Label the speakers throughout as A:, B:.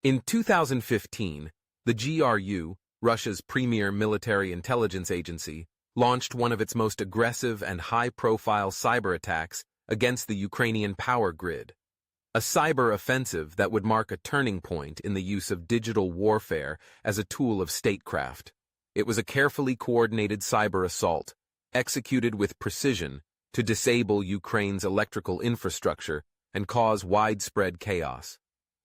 A: In 2015, the GRU, Russia's premier military intelligence agency, launched one of its most aggressive and high-profile cyber attacks against the Ukrainian power grid. A cyber offensive that would mark a turning point in the use of digital warfare as a tool of statecraft. It was a carefully coordinated cyber assault, executed with precision to disable Ukraine's electrical infrastructure and cause widespread chaos.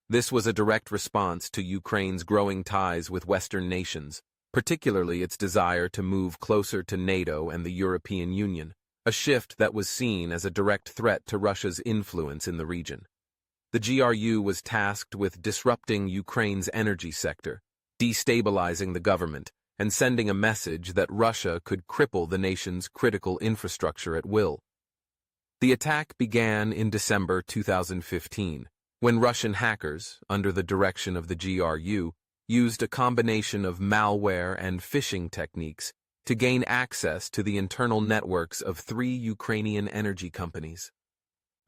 A: This was a direct response to Ukraine's growing ties with Western nations, particularly its desire to move closer to NATO and the European Union, a shift that was seen as a direct threat to Russia's influence in the region. The GRU was tasked with disrupting Ukraine's energy sector, destabilizing the government, and sending a message that Russia could cripple the nation's critical infrastructure at will. The attack began in December 2015, when Russian hackers, under the direction of the GRU, used a combination of malware and phishing techniques to gain access to the internal networks of 3 Ukrainian energy companies.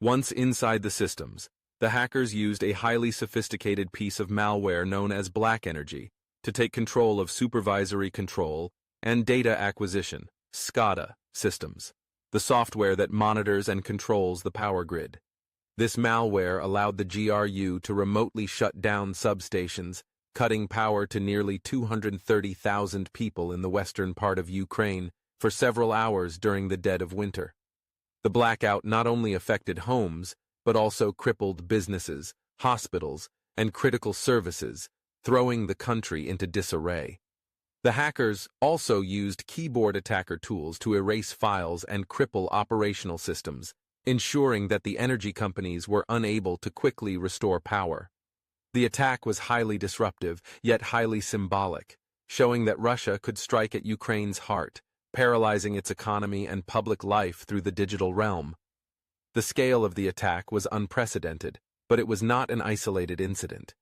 A: Once inside the systems, the hackers used a highly sophisticated piece of malware known as black energy to take control of supervisory control and data acquisition (SCADA) systems, the software that monitors and controls the power grid. This malware allowed the GRU to remotely shut down substations, cutting power to nearly 230,000 people in the western part of Ukraine for several hours during the dead of winter. The blackout not only affected homes, but also crippled businesses, hospitals, and critical services, throwing the country into disarray. The hackers also used keyboard attacker tools to erase files and cripple operational systems, ensuring that the energy companies were unable to quickly restore power. The attack was highly disruptive, yet highly symbolic, showing that Russia could strike at Ukraine's heart, paralyzing its economy and public life through the digital realm. The scale of the attack was unprecedented, but it was not an isolated incident.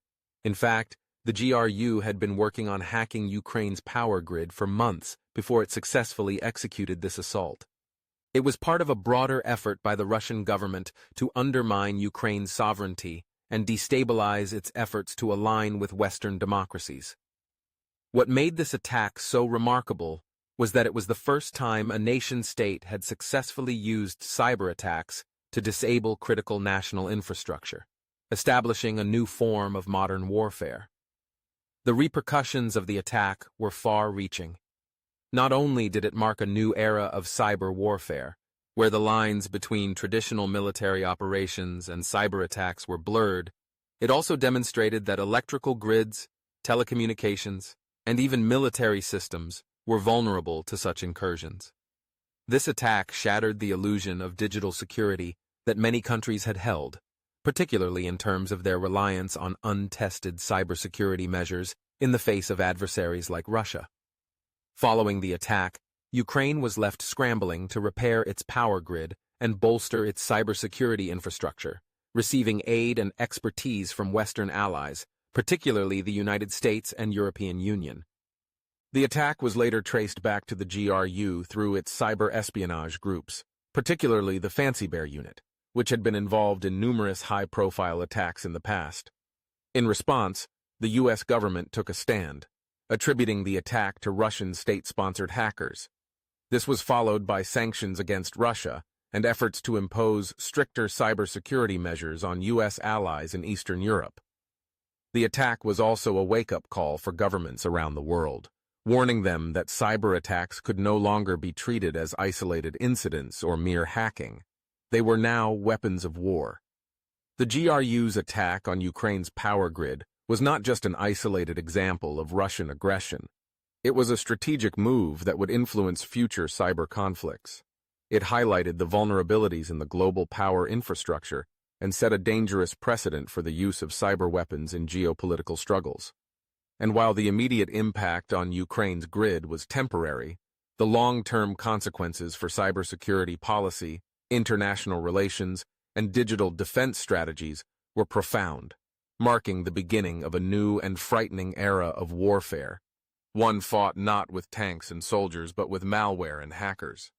A: In fact, the GRU had been working on hacking Ukraine's power grid for months before it successfully executed this assault. It was part of a broader effort by the Russian government to undermine Ukraine's sovereignty and destabilize its efforts to align with Western democracies. What made this attack so remarkable was that it was the first time a nation-state had successfully used cyber attacks to disable critical national infrastructure, establishing a new form of modern warfare. The repercussions of the attack were far-reaching. Not only did it mark a new era of cyber warfare, where the lines between traditional military operations and cyber attacks were blurred, it also demonstrated that electrical grids, telecommunications, and even military systems were vulnerable to such incursions. This attack shattered the illusion of digital security that many countries had held, particularly in terms of their reliance on untested cybersecurity measures in the face of adversaries like Russia. Following the attack, Ukraine was left scrambling to repair its power grid and bolster its cybersecurity infrastructure, receiving aid and expertise from Western allies, particularly the United States and European Union. The attack was later traced back to the GRU through its cyber espionage groups, particularly the Fancy Bear unit, which had been involved in numerous high-profile attacks in the past. In response, the U.S. government took a stand, attributing the attack to Russian state-sponsored hackers. This was followed by sanctions against Russia and efforts to impose stricter cybersecurity measures on U.S. allies in Eastern Europe. The attack was also a wake-up call for governments around the world, warning them that cyber attacks could no longer be treated as isolated incidents or mere hacking. They were now weapons of war. The GRU's attack on Ukraine's power grid was not just an isolated example of Russian aggression. It was a strategic move that would influence future cyber conflicts. It highlighted the vulnerabilities in the global power infrastructure and set a dangerous precedent for the use of cyber weapons in geopolitical struggles. And while the immediate impact on Ukraine's grid was temporary, the long-term consequences for cybersecurity policy, international relations, and digital defense strategies were profound, marking the beginning of a new and frightening era of warfare, one fought not with tanks and soldiers but with malware and hackers.